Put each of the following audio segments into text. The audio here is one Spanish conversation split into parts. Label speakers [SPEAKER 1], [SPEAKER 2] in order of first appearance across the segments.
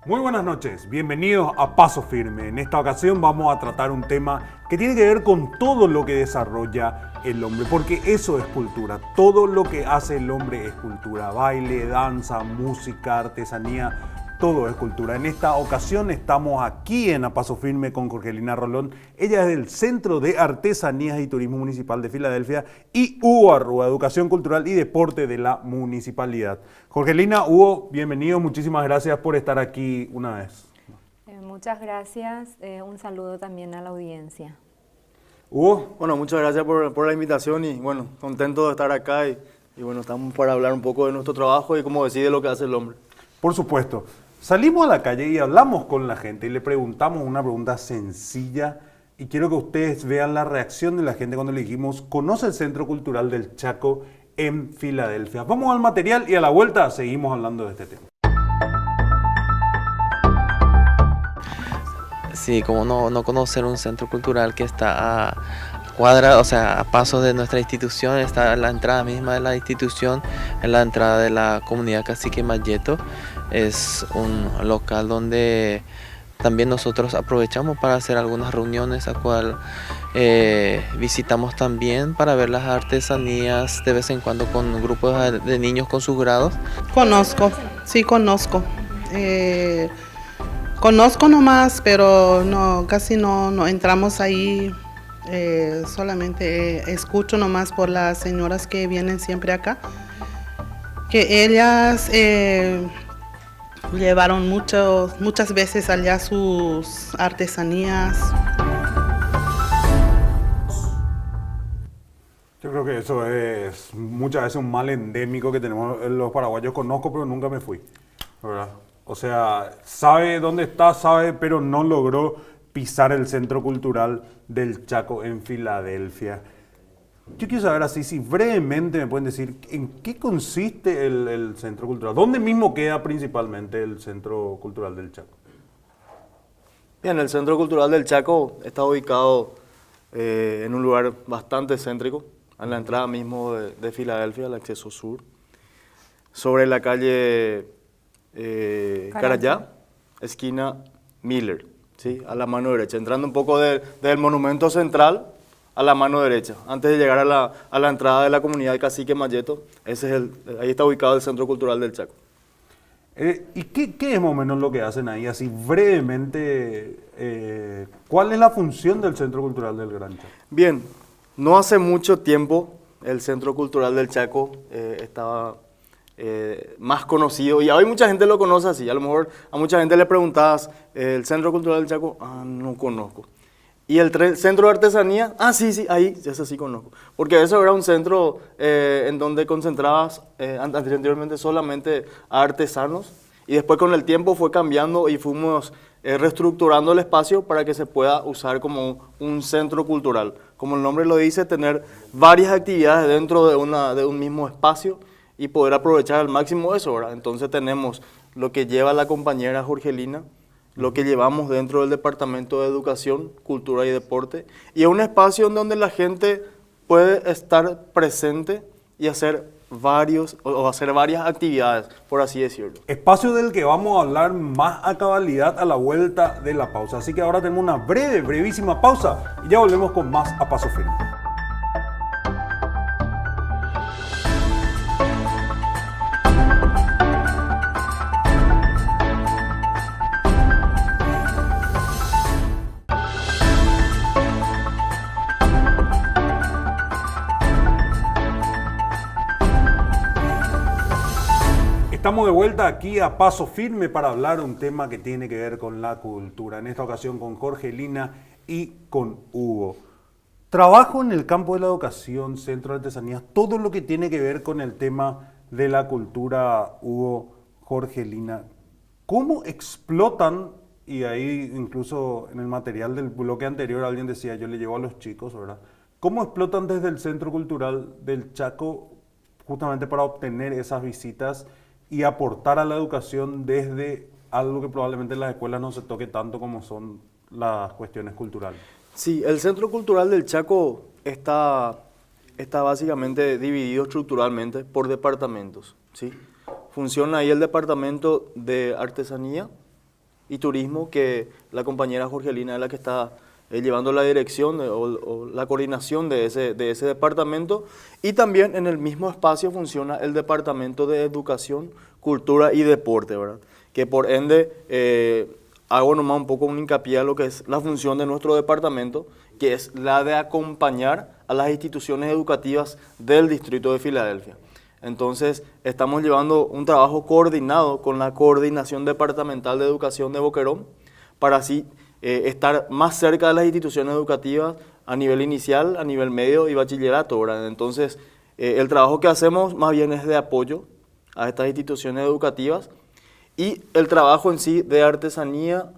[SPEAKER 1] Muy buenas noches, bienvenidos a Paso Firme. En esta ocasión vamos a tratar un tema que tiene que ver con todo lo que desarrolla el hombre, porque eso es cultura. Todo lo que hace el hombre es cultura. Baile, danza, música, artesanía, todo es cultura. En esta ocasión estamos aquí en A Paso Firme con Jorgelina Rolón. Ella es del Centro de Artesanías y Turismo Municipal de Filadelfia y Hugo Arrua, Educación Cultural y Deporte de la Municipalidad. Jorgelina, Hugo, bienvenido. Muchísimas gracias por estar aquí una vez.
[SPEAKER 2] Muchas gracias. Un saludo también a la audiencia.
[SPEAKER 1] Hugo.
[SPEAKER 3] Bueno, muchas gracias por la invitación y bueno, contento de estar acá y bueno, estamos para hablar un poco de nuestro trabajo y cómo decide lo que hace el hombre.
[SPEAKER 1] Por supuesto. Salimos a la calle y hablamos con la gente y le preguntamos una pregunta sencilla y quiero que ustedes vean la reacción de la gente cuando le dijimos, ¿conoce el Centro Cultural del Chaco en Filadelfia? Vamos al material y a la vuelta seguimos hablando de este tema.
[SPEAKER 4] Sí, como no conocer un centro cultural que está a cuadra, o sea, a paso de nuestra institución, está la entrada misma de la institución, en la entrada de la comunidad Cacique Mayeto. Es un local donde también nosotros aprovechamos para hacer algunas reuniones, a cual visitamos también para ver las artesanías de vez en cuando con grupos de niños con sus grados.
[SPEAKER 5] Conozco, sí conozco. Conozco nomás, pero no, casi no entramos ahí. Solamente escucho nomás por las señoras que vienen siempre acá, que ellas llevaron muchas veces allá sus artesanías.
[SPEAKER 1] Yo creo que eso es muchas veces un mal endémico que tenemos los paraguayos. Conozco, pero nunca me fui, ¿verdad? O sea, sabe dónde está, sabe, pero no logró pisar el Centro Cultural del Chaco en Filadelfia. Yo quiero saber así, si brevemente me pueden decir en qué consiste el Centro Cultural. ¿Dónde mismo queda principalmente el Centro Cultural del Chaco?
[SPEAKER 3] Bien, el Centro Cultural del Chaco está ubicado en un lugar bastante céntrico, a la entrada mismo de Filadelfia, el acceso sur, sobre la calle Carayá, esquina Miller, ¿sí? A la mano derecha, entrando un poco del monumento central a la mano derecha, antes de llegar a la entrada de la comunidad de Cacique Mayeto. Ahí está ubicado el Centro Cultural del Chaco.
[SPEAKER 1] ¿Y qué es más o menos lo que hacen ahí? Así brevemente, ¿cuál es la función del Centro Cultural del Gran Chaco?
[SPEAKER 3] Bien, no hace mucho tiempo el Centro Cultural del Chaco estaba más conocido, y hoy mucha gente lo conoce así. A lo mejor a mucha gente le preguntabas, ¿el Centro Cultural del Chaco? No conozco. ¿Y el Centro de Artesanía? Sí, ahí, ese sí conozco. Porque eso era un centro en donde concentrabas anteriormente solamente a artesanos, y después con el tiempo fue cambiando y fuimos reestructurando el espacio para que se pueda usar como un centro cultural. Como el nombre lo dice, tener varias actividades dentro de un mismo espacio y poder aprovechar al máximo eso, ¿verdad? Entonces tenemos lo que lleva la compañera Jorgelina, lo que llevamos dentro del Departamento de Educación, Cultura y Deporte, y es un espacio en donde la gente puede estar presente y hacer varias actividades, por así decirlo.
[SPEAKER 1] Espacio del que vamos a hablar más a cabalidad a la vuelta de la pausa. Así que ahora tenemos una brevísima pausa y ya volvemos con más A Paso Firme. Estamos de vuelta aquí a Paso Firme para hablar de un tema que tiene que ver con la cultura. En esta ocasión con Jorgelina y con Hugo. Trabajo en el campo de la educación, centro de artesanías, todo lo que tiene que ver con el tema de la cultura, Hugo, Jorgelina. ¿Cómo explotan? Y ahí incluso en el material del bloque anterior alguien decía, yo le llevo a los chicos, ¿verdad? ¿Cómo explotan desde el Centro Cultural del Chaco justamente para obtener esas visitas y aportar a la educación desde algo que probablemente en las escuelas no se toque tanto como son las cuestiones culturales?
[SPEAKER 3] Sí, el Centro Cultural del Chaco está básicamente dividido estructuralmente por departamentos, ¿sí? Funciona ahí el departamento de artesanía, y Turismo, que la compañera Jorgelina es la que está llevando la dirección o la coordinación de ese departamento. Y también en el mismo espacio funciona el Departamento de Educación, Cultura y Deporte, ¿verdad? Que por ende hago nomás un poco un hincapié a lo que es la función de nuestro departamento, que es la de acompañar a las instituciones educativas del Distrito de Filadelfia. Entonces, estamos llevando un trabajo coordinado con la Coordinación Departamental de Educación de Boquerón para así estar más cerca de las instituciones educativas a nivel inicial, a nivel medio y bachillerato, ¿verdad? Entonces, el trabajo que hacemos más bien es de apoyo a estas instituciones educativas y el trabajo en sí de artesanía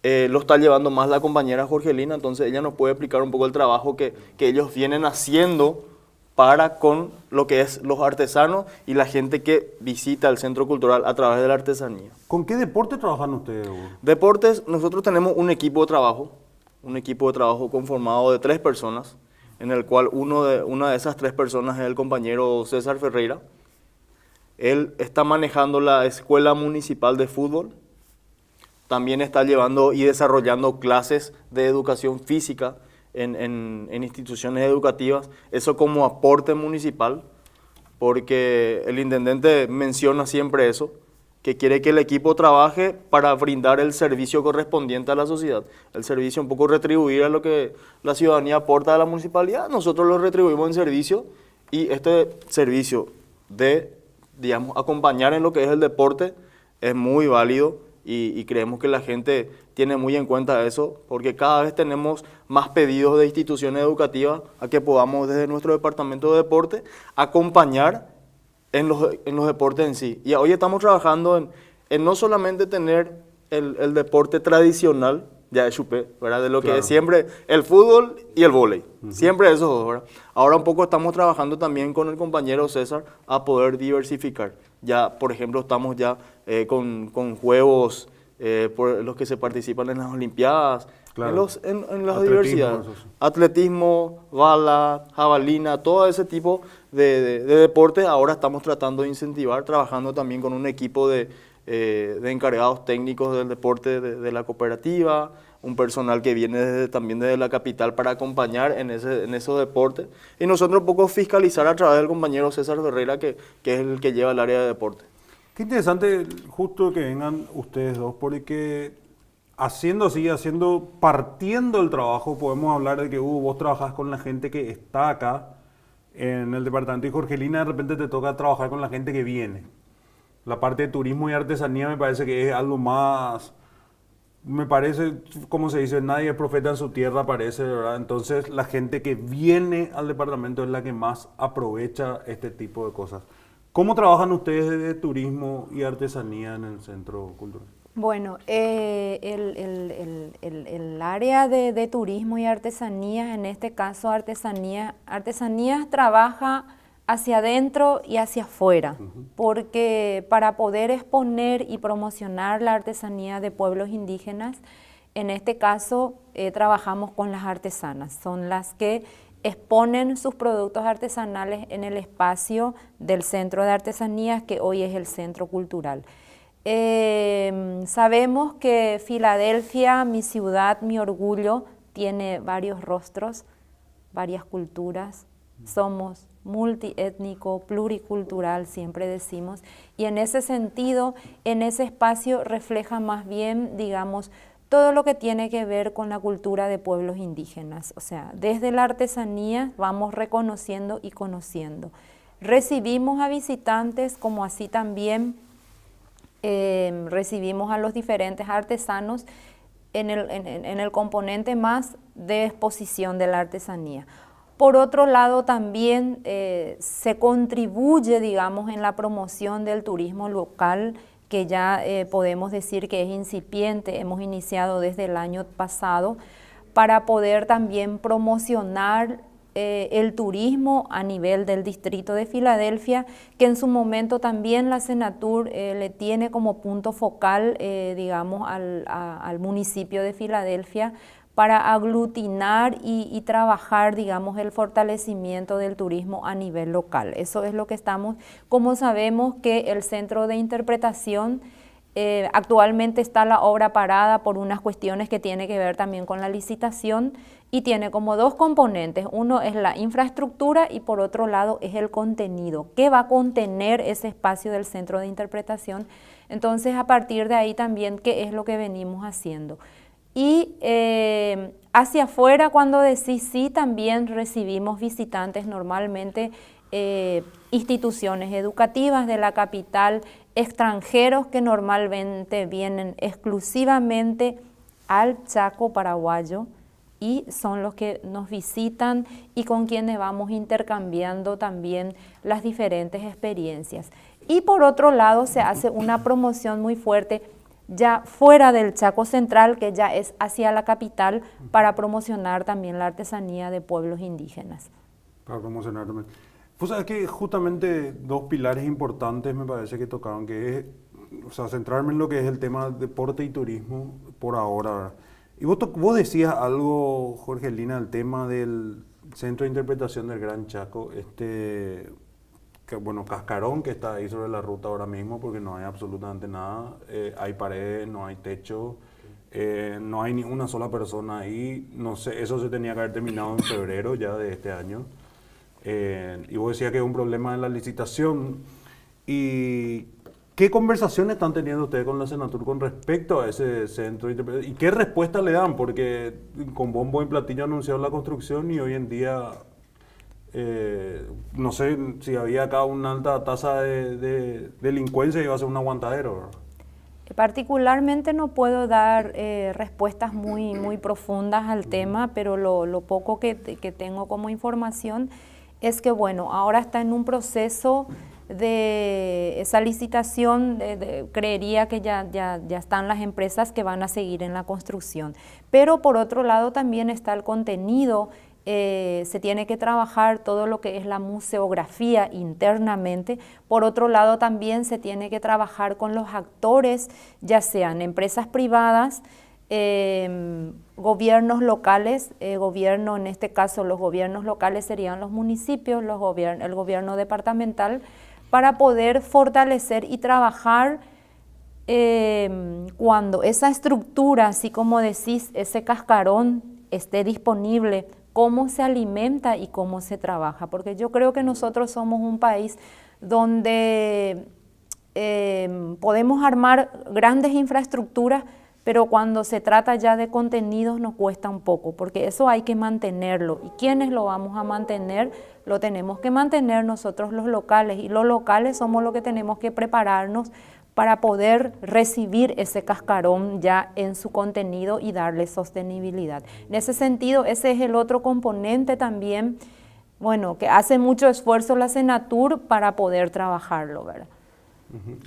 [SPEAKER 3] lo está llevando más la compañera Jorgelina, entonces ella nos puede explicar un poco el trabajo que ellos vienen haciendo para con lo que es los artesanos y la gente que visita el centro cultural a través de la artesanía.
[SPEAKER 1] ¿Con qué deporte trabajan ustedes, Hugo?
[SPEAKER 3] Deportes, nosotros tenemos un equipo de trabajo conformado de 3 personas, en el cual una de esas 3 personas es el compañero César Ferreira. Él está manejando la Escuela Municipal de Fútbol, también está llevando y desarrollando clases de educación física en instituciones educativas, eso como aporte municipal, porque el intendente menciona siempre eso, que quiere que el equipo trabaje para brindar el servicio correspondiente a la sociedad, el servicio un poco retribuir a lo que la ciudadanía aporta a la municipalidad, nosotros lo retribuimos en servicio y este servicio de, digamos, acompañar en lo que es el deporte es muy válido y creemos que la gente tiene muy en cuenta eso, porque cada vez tenemos más pedidos de instituciones educativas a que podamos desde nuestro departamento de deporte acompañar en los deportes en sí. Y hoy estamos trabajando en no solamente tener el deporte tradicional, ya de chupé, ¿verdad? De lo que es siempre el fútbol y el vóley, siempre esos dos, ¿verdad? Ahora un poco estamos trabajando también con el compañero César a poder diversificar. Ya, por ejemplo, estamos ya con juegos por los que se participan en las Olimpiadas, en las diversidades. Atletismo, bala, jabalina, todo ese tipo de deportes. Ahora estamos tratando de incentivar, trabajando también con un equipo de encargados técnicos del deporte de la cooperativa, un personal que viene también desde la capital para acompañar en esos deportes. Y nosotros un poco fiscalizar a través del compañero César Ferreira, que es el que lleva el área de deporte.
[SPEAKER 1] Qué interesante justo que vengan ustedes dos, porque partiendo el trabajo, podemos hablar de que vos trabajás con la gente que está acá en el departamento y Jorgelina de repente te toca trabajar con la gente que viene. La parte de turismo y artesanía me parece que es algo más, me parece, como se dice, nadie es profeta en su tierra, parece, ¿verdad? Entonces la gente que viene al departamento es la que más aprovecha este tipo de cosas. ¿Cómo trabajan ustedes de turismo y artesanía en el Centro Cultural?
[SPEAKER 2] Bueno, el área de turismo y artesanías, en este caso artesanías trabaja hacia adentro y hacia afuera, porque para poder exponer y promocionar la artesanía de pueblos indígenas, en este caso trabajamos con las artesanas, son las que exponen sus productos artesanales en el espacio del Centro de Artesanías, que hoy es el Centro Cultural. Sabemos que Filadelfia, mi ciudad, mi orgullo, tiene varios rostros, varias culturas, somos multiétnico, pluricultural, siempre decimos, y en ese sentido, en ese espacio refleja más bien, digamos, todo lo que tiene que ver con la cultura de pueblos indígenas, o sea, desde la artesanía vamos reconociendo y conociendo. Recibimos a visitantes, como así también recibimos a los diferentes artesanos en el componente más de exposición de la artesanía. Por otro lado, también se contribuye, digamos, en la promoción del turismo local, que ya podemos decir que es incipiente, hemos iniciado desde el año pasado, para poder también promocionar el turismo a nivel del distrito de Filadelfia, que en su momento también la Senatur le tiene como punto focal, digamos, al municipio de Filadelfia, para aglutinar y trabajar, digamos, el fortalecimiento del turismo a nivel local. Eso es lo que estamos, como sabemos que el Centro de Interpretación Actualmente está la obra parada por unas cuestiones que tiene que ver también con la licitación y tiene como dos componentes. Uno es la infraestructura y por otro lado es el contenido. ¿Qué va a contener ese espacio del centro de interpretación? Entonces, a partir de ahí también, ¿qué es lo que venimos haciendo? Y hacia afuera, cuando decís sí, también recibimos visitantes normalmente, instituciones educativas de la capital, extranjeros que normalmente vienen exclusivamente al Chaco paraguayo y son los que nos visitan y con quienes vamos intercambiando también las diferentes experiencias. Y por otro lado se hace una promoción muy fuerte ya fuera del Chaco Central, que ya es hacia la capital, para promocionar también la artesanía de pueblos indígenas.
[SPEAKER 1] Para promocionar también. Pues es que justamente dos pilares importantes me parece que tocaron, que es, o sea, centrarme en lo que es el tema de deporte y turismo por ahora, ¿verdad? Y vos decías algo, Jorgelina, el tema del Centro de Interpretación del Gran Chaco, que, bueno, cascarón que está ahí sobre la ruta ahora mismo, porque no hay absolutamente nada, hay paredes, no hay techo, no hay ni una sola persona ahí, no sé, eso se tenía que haber terminado en febrero ya de este año. Y vos decías que es un problema en la licitación. ¿Y qué conversaciones están teniendo ustedes con la Senatur con respecto a ese centro de interpretación? ¿Y qué respuesta le dan? Porque con bombo en platillo anunciaron la construcción y hoy en día, no sé si había acá una alta tasa de delincuencia y iba a ser un aguantadero, ¿verdad?
[SPEAKER 2] Particularmente no puedo dar respuestas muy profundas al tema, pero lo poco que tengo como información es que, bueno, ahora está en un proceso de esa licitación, creería que ya están las empresas que van a seguir en la construcción. Pero por otro lado también está el contenido, se tiene que trabajar todo lo que es la museografía internamente. Por otro lado también se tiene que trabajar con los actores, ya sean empresas privadas, gobiernos locales, gobierno, en este caso los gobiernos locales serían los municipios, el gobierno departamental, para poder fortalecer y trabajar cuando esa estructura, así como decís, ese cascarón esté disponible, cómo se alimenta y cómo se trabaja, porque yo creo que nosotros somos un país donde podemos armar grandes infraestructuras, pero cuando se trata ya de contenidos nos cuesta un poco, porque eso hay que mantenerlo. ¿Y quiénes lo vamos a mantener? Lo tenemos que mantener nosotros los locales, y los locales somos los que tenemos que prepararnos para poder recibir ese cascarón ya en su contenido y darle sostenibilidad. En ese sentido, ese es el otro componente también, bueno, que hace mucho esfuerzo la Senatur para poder trabajarlo, ¿verdad?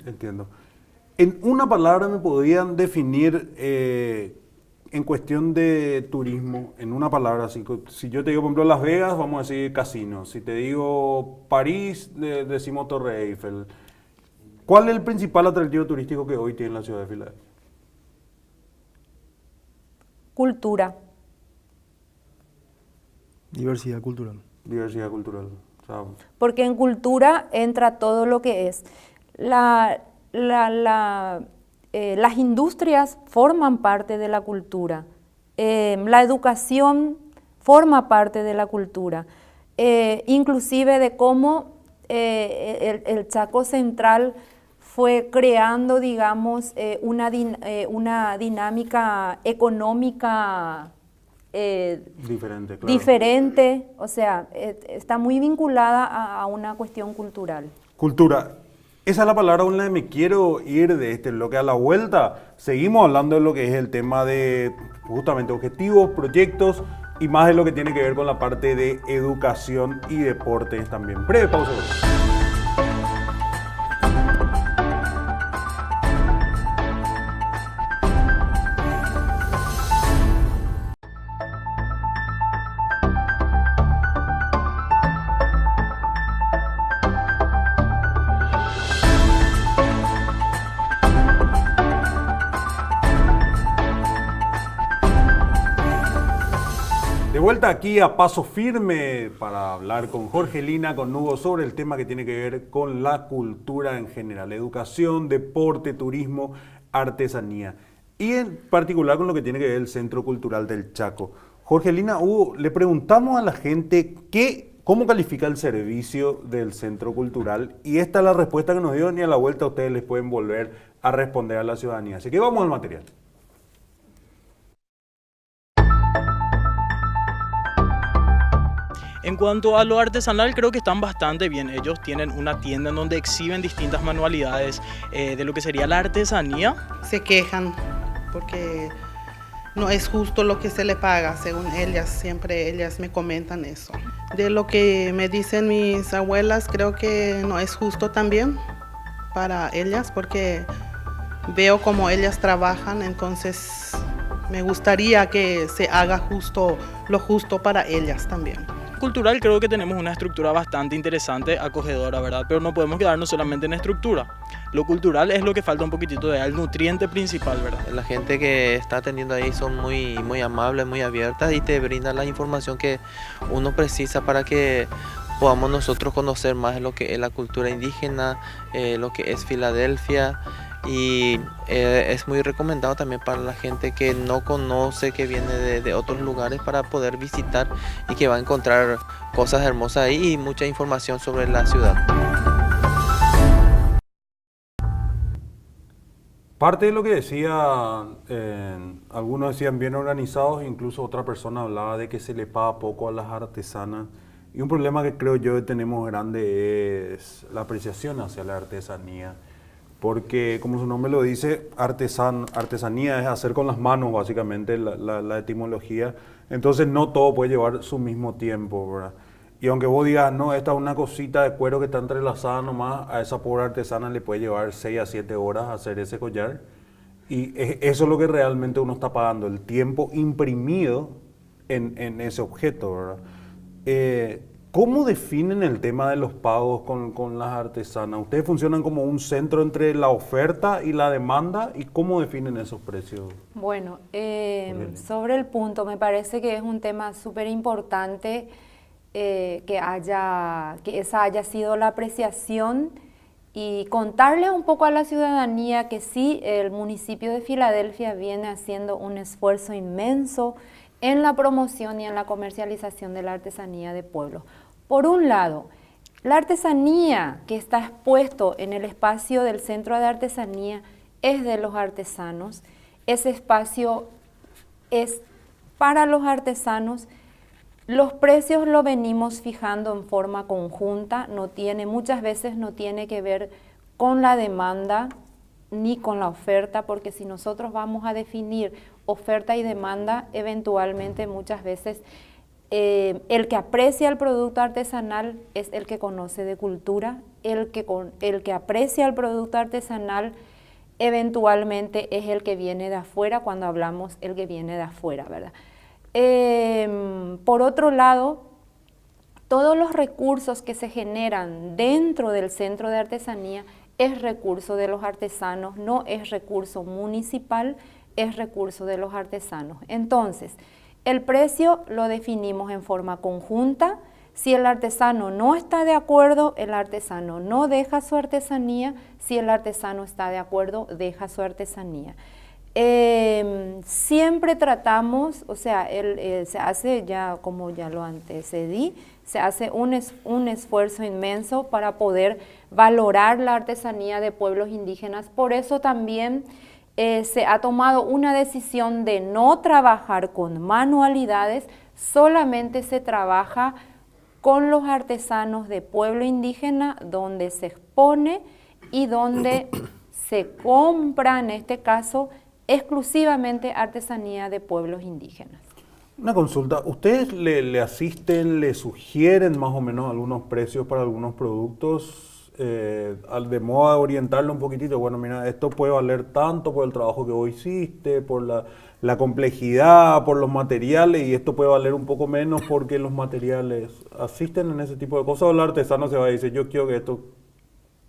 [SPEAKER 1] Entiendo. En una palabra me podrían definir en cuestión de turismo, en una palabra, si yo te digo, por ejemplo, Las Vegas, vamos a decir casino. Si te digo París, decimos Torre Eiffel. ¿Cuál es el principal atractivo turístico que hoy tiene la ciudad de Filadelfia?
[SPEAKER 2] Cultura.
[SPEAKER 3] Diversidad cultural.
[SPEAKER 1] Diversidad cultural. O sea,
[SPEAKER 2] porque en cultura entra todo lo que es las industrias forman parte de la cultura, la educación forma parte de la cultura, inclusive de cómo el Chaco Central fue creando, digamos, una dinámica económica
[SPEAKER 1] diferente, claro.
[SPEAKER 2] diferente, o sea, está muy vinculada a una cuestión cultural.
[SPEAKER 1] Cultura. Esa es la palabra con la que me quiero ir de este bloque. A la vuelta seguimos hablando de lo que es el tema de justamente objetivos, proyectos y más de lo que tiene que ver con la parte de educación y deportes también. Breve pausa. De vuelta aquí a Paso Firme para hablar con Jorgelina, con Hugo, sobre el tema que tiene que ver con la cultura en general, educación, deporte, turismo artesanía. Y en particular con lo que tiene que ver el Centro Cultural del Chaco. Jorgelina, Hugo, le preguntamos a la gente cómo califica el servicio del Centro Cultural y esta es la respuesta que nos dio, ni a la vuelta ustedes les pueden volver a responder a la ciudadanía. Así que vamos al material.
[SPEAKER 6] En cuanto a lo artesanal, creo que están bastante bien. Ellos tienen una tienda en donde exhiben distintas manualidades de lo que sería la artesanía.
[SPEAKER 5] Se quejan porque no es justo lo que se le paga, según ellas, siempre ellas me comentan eso. De lo que me dicen mis abuelas, creo que no es justo también para ellas, porque veo cómo ellas trabajan, entonces me gustaría que se haga lo justo para ellas también.
[SPEAKER 6] Cultural, creo que tenemos una estructura bastante interesante, acogedora, ¿verdad? Pero no podemos quedarnos solamente en estructura. Lo cultural es lo que falta un poquitito el nutriente principal, ¿verdad?
[SPEAKER 4] La gente que está atendiendo ahí son muy, muy amables, muy abiertas y te brindan la información que uno precisa para que podamos nosotros conocer más lo que es la cultura indígena, lo que es Filadelfia. Y es muy recomendado también para la gente que no conoce, que viene de otros lugares, para poder visitar y que va a encontrar cosas hermosas ahí y mucha información sobre la ciudad.
[SPEAKER 1] Parte de lo que decía, algunos decían bien organizados, incluso otra persona hablaba de que se le paga poco a las artesanas. Y un problema que creo yo que tenemos grande es la apreciación hacia la artesanía. Porque, como su nombre lo dice, artesanía es hacer con las manos, básicamente, la etimología. Entonces, no todo puede llevar su mismo tiempo, ¿verdad? Y aunque vos digas, no, esta es una cosita de cuero que está entrelazada nomás, a esa pobre artesana le puede llevar 6 a 7 horas hacer ese collar. Y eso es lo que realmente uno está pagando, el tiempo imprimido en ese objeto, ¿verdad? ¿Cómo definen el tema de los pagos con las artesanas? ¿Ustedes funcionan como un centro entre la oferta y la demanda? ¿Y cómo definen esos precios?
[SPEAKER 2] Bueno, sobre el punto, me parece que es un tema súper importante que esa haya sido la apreciación y contarle un poco a la ciudadanía que sí, el municipio de Filadelfia viene haciendo un esfuerzo inmenso en la promoción y en la comercialización de la artesanía de pueblo. Por un lado, la artesanía que está expuesto en el espacio del Centro de Artesanía es de los artesanos. Ese espacio es para los artesanos. Los precios lo venimos fijando en forma conjunta, muchas veces no tiene que ver con la demanda ni con la oferta, porque si nosotros vamos a definir oferta y demanda, eventualmente muchas veces el que aprecia el producto artesanal es el que conoce de cultura, el que aprecia el producto artesanal eventualmente es el que viene de afuera, cuando hablamos el que viene de afuera, ¿verdad? Por otro lado, todos los recursos que se generan dentro del Centro de Artesanía es recurso de los artesanos, no es recurso municipal, es recurso de los artesanos. Entonces, el precio lo definimos en forma conjunta. Si el artesano no está de acuerdo, el artesano no deja su artesanía. Si el artesano está de acuerdo, deja su artesanía. Siempre tratamos, o sea, se hace ya, como ya lo antecedí, se hace un esfuerzo inmenso para poder valorar la artesanía de pueblos indígenas. Por eso también se ha tomado una decisión de no trabajar con manualidades, solamente se trabaja con los artesanos de pueblo indígena, donde se expone y donde se compra, en este caso, exclusivamente artesanía de pueblos indígenas.
[SPEAKER 1] Una consulta, ¿ustedes le asisten, le sugieren más o menos algunos precios para algunos productos? De modo de orientarlo un poquitito, bueno, mira, esto puede valer tanto por el trabajo que vos hiciste, por la complejidad, por los materiales, y esto puede valer un poco menos porque los materiales asisten en ese tipo de cosas, o el artesano se va y dice, yo quiero que esto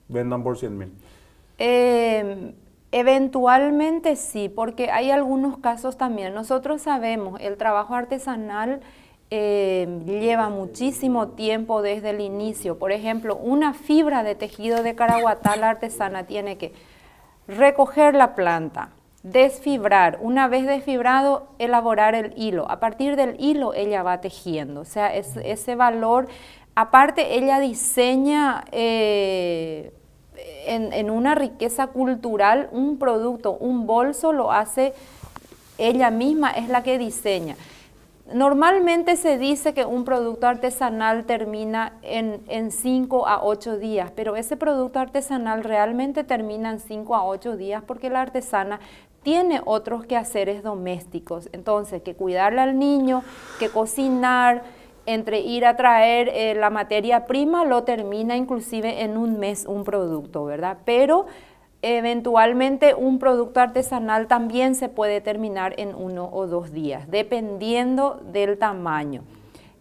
[SPEAKER 1] vendan por 100.000.
[SPEAKER 2] Eventualmente sí, porque hay algunos casos también. Nosotros sabemos, el trabajo artesanal lleva muchísimo tiempo desde el inicio. Por ejemplo, una fibra de tejido de caraguatá, la artesana tiene que recoger la planta, desfibrar, una vez desfibrado, elaborar el hilo. A partir del hilo ella va tejiendo, o sea, ese valor, aparte ella diseña en una riqueza cultural un producto, un bolso lo hace ella misma, es la que diseña. Normalmente se dice que un producto artesanal termina en 5 a 8 días, pero ese producto artesanal realmente termina en 5 a 8 días porque la artesana tiene otros quehaceres domésticos. Entonces, que cuidarle al niño, que cocinar, entre ir a traer la materia prima, lo termina inclusive en un mes un producto, ¿verdad? Pero eventualmente un producto artesanal también se puede terminar en 1 o 2 días, dependiendo del tamaño.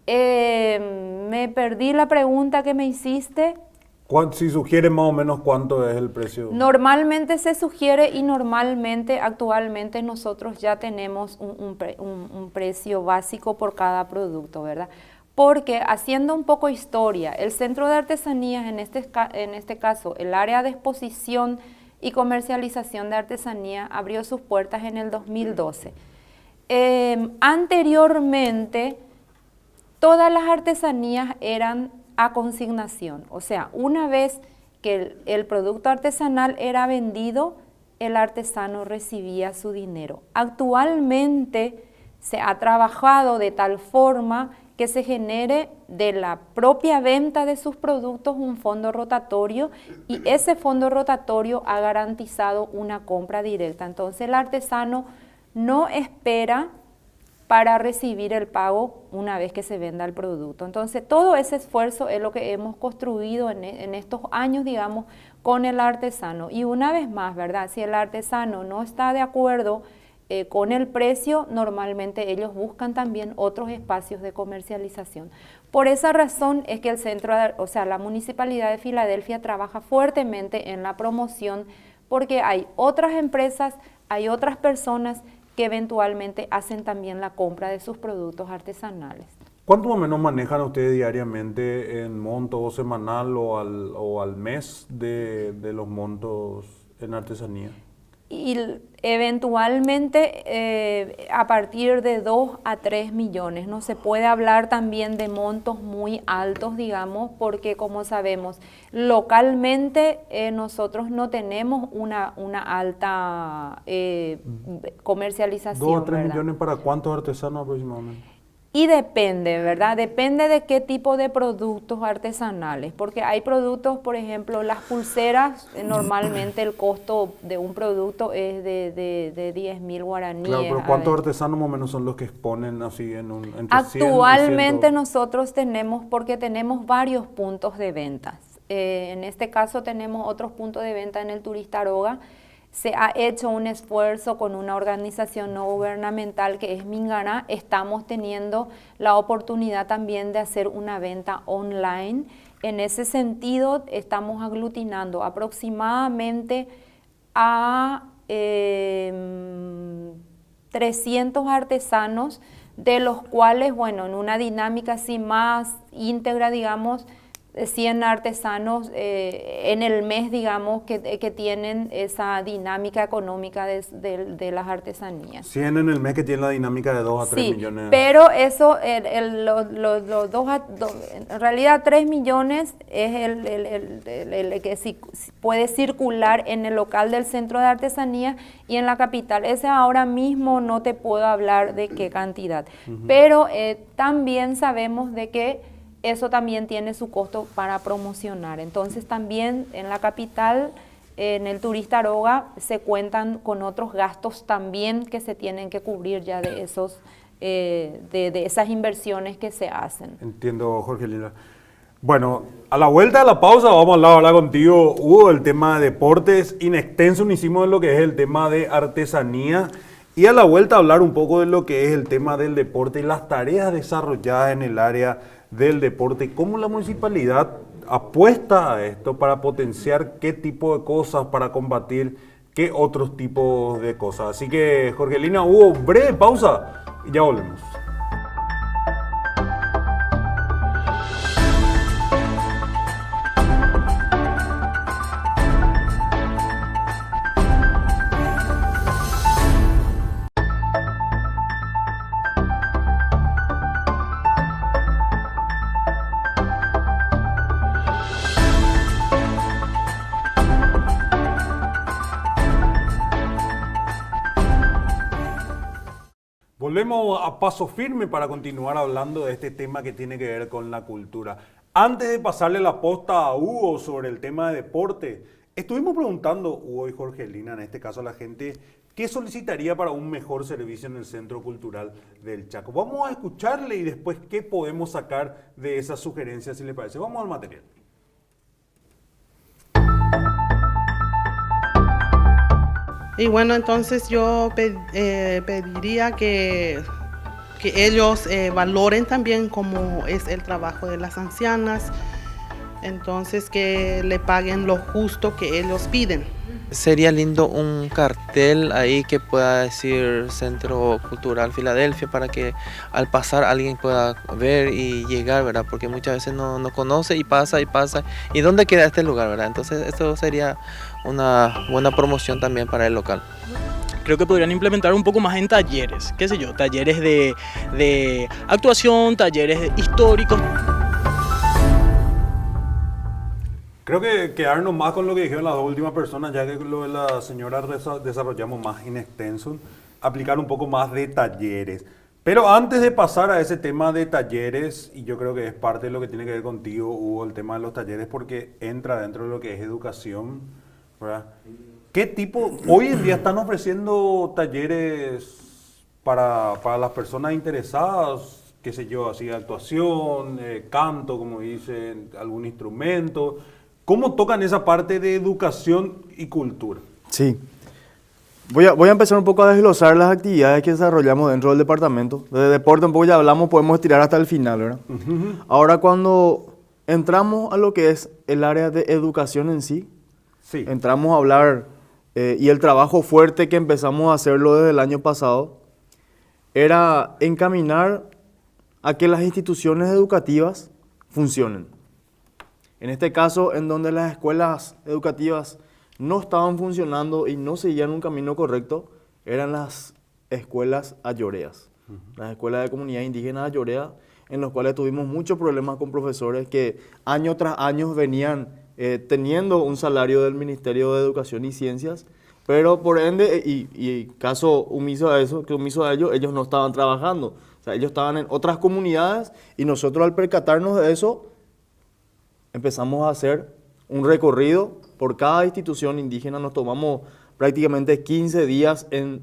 [SPEAKER 2] Me perdí la pregunta que me hiciste.
[SPEAKER 1] Si sugiere más o menos cuánto es el precio.
[SPEAKER 2] Normalmente se sugiere y normalmente actualmente nosotros ya tenemos un precio básico por cada producto, ¿verdad? Porque haciendo un poco historia, el Centro de Artesanías, en este caso el área de exposición y comercialización de artesanía, abrió sus puertas en el 2012. Anteriormente, todas las artesanías eran a consignación, o sea, una vez que el producto artesanal era vendido, el artesano recibía su dinero. Actualmente se ha trabajado de tal forma que se genere de la propia venta de sus productos un fondo rotatorio y ese fondo rotatorio ha garantizado una compra directa. Entonces el artesano no espera para recibir el pago una vez que se venda el producto. Entonces todo ese esfuerzo es lo que hemos construido en estos años, digamos, con el artesano. Y una vez más, ¿verdad? Si el artesano no está de acuerdo con el precio, normalmente ellos buscan también otros espacios de comercialización. Por esa razón es que la Municipalidad de Filadelfia trabaja fuertemente en la promoción porque hay otras empresas, hay otras personas que eventualmente hacen también la compra de sus productos artesanales.
[SPEAKER 1] ¿Cuánto más o menos manejan ustedes diariamente en monto semanal o al mes de los montos en artesanía?
[SPEAKER 2] Y eventualmente a partir de 2 a 3 millones. No se puede hablar también de montos muy altos, digamos, porque como sabemos, localmente nosotros no tenemos una alta comercialización.
[SPEAKER 1] 2 a 3
[SPEAKER 2] ¿verdad?
[SPEAKER 1] millones para cuántos artesanos aproximadamente.
[SPEAKER 2] Y depende, ¿verdad? Depende de qué tipo de productos artesanales, porque hay productos, por ejemplo, las pulseras, normalmente el costo de un producto es de 10.000 guaraníes.
[SPEAKER 1] Claro, pero ¿cuántos artesanos más o menos son los que exponen así entre
[SPEAKER 2] Actualmente
[SPEAKER 1] 100 y 100?
[SPEAKER 2] nosotros porque tenemos varios puntos de ventas. En este caso tenemos otros puntos de venta en el Turista Aroga. Se ha hecho un esfuerzo con una organización no gubernamental que es Minganá. Estamos teniendo la oportunidad también de hacer una venta online. En ese sentido, estamos aglutinando aproximadamente a 300 artesanos, de los cuales, bueno, en una dinámica así más íntegra, digamos, 100 artesanos en el mes, digamos, que tienen esa dinámica económica de las artesanías.
[SPEAKER 1] 100 en el mes que tienen la dinámica de 2 a 3 millones.
[SPEAKER 2] Pero eso, en realidad 3 millones es el que puede circular en el local del Centro de Artesanía y en la capital. Ese ahora mismo no te puedo hablar de qué cantidad, pero también sabemos de que eso también tiene su costo para promocionar. Entonces también en la capital, en el Turista Aroga, se cuentan con otros gastos también que se tienen que cubrir ya de esas inversiones que se hacen.
[SPEAKER 1] Entiendo, Jorgelina. Bueno, a la vuelta de la pausa vamos a hablar ahora contigo, Hugo, del tema de deportes. In extenso hicimos de lo que es el tema de artesanía. Y a la vuelta hablar un poco de lo que es el tema del deporte y las tareas desarrolladas en el área del deporte, cómo la municipalidad apuesta a esto para potenciar qué tipo de cosas, para combatir qué otros tipos de cosas. Así que, Jorgelina, Hugo, breve pausa y ya volvemos. Volvemos a Paso Firme para continuar hablando de este tema que tiene que ver con la cultura. Antes de pasarle la posta a Hugo sobre el tema de deporte, estuvimos preguntando, Hugo y Jorgelina, en este caso a la gente, ¿qué solicitaría para un mejor servicio en el Centro Cultural del Chaco? Vamos a escucharle y después qué podemos sacar de esas sugerencias, si le parece. Vamos al material.
[SPEAKER 5] Y bueno, entonces yo pediría que ellos valoren también cómo es el trabajo de las ancianas, entonces que le paguen lo justo que ellos piden.
[SPEAKER 4] Sería lindo un cartel ahí que pueda decir Centro Cultural Filadelfia para que al pasar alguien pueda ver y llegar, ¿verdad? Porque muchas veces no conoce y pasa. ¿Y dónde queda este lugar, verdad? Entonces esto sería una buena promoción también para el local.
[SPEAKER 6] Creo que podrían implementar un poco más en talleres, qué sé yo, talleres de actuación, talleres históricos.
[SPEAKER 1] Creo que quedarnos más con lo que dijeron las dos últimas personas, ya que lo de la señora desarrollamos más in extenso, aplicar un poco más de talleres. Pero antes de pasar a ese tema de talleres, y yo creo que es parte de lo que tiene que ver contigo, Hugo, el tema de los talleres, porque entra dentro de lo que es educación, ¿verdad? ¿Qué tipo, hoy en día están ofreciendo talleres para las personas interesadas, qué sé yo, así actuación, canto, como dicen, algún instrumento? ¿Cómo tocan esa parte de educación y cultura?
[SPEAKER 3] Sí. Voy a empezar un poco a desglosar las actividades que desarrollamos dentro del departamento. De deporte un poco ya hablamos, podemos estirar hasta el final, ¿verdad? Ahora cuando entramos a lo que es el área de educación en sí, entramos a hablar, y el trabajo fuerte que empezamos a hacerlo desde el año pasado, era encaminar a que las instituciones educativas funcionen. En este caso, en donde las escuelas educativas no estaban funcionando y no seguían un camino correcto, eran las escuelas ayoreas, las escuelas de comunidad indígena ayoreas, en los cuales tuvimos muchos problemas con profesores que año tras año venían teniendo un salario del Ministerio de Educación y Ciencias, pero por ende, y caso omiso a eso, que omiso a ellos, ellos no estaban trabajando. O sea, ellos estaban en otras comunidades y nosotros al percatarnos de eso, empezamos a hacer un recorrido por cada institución indígena. Nos tomamos prácticamente 15 días en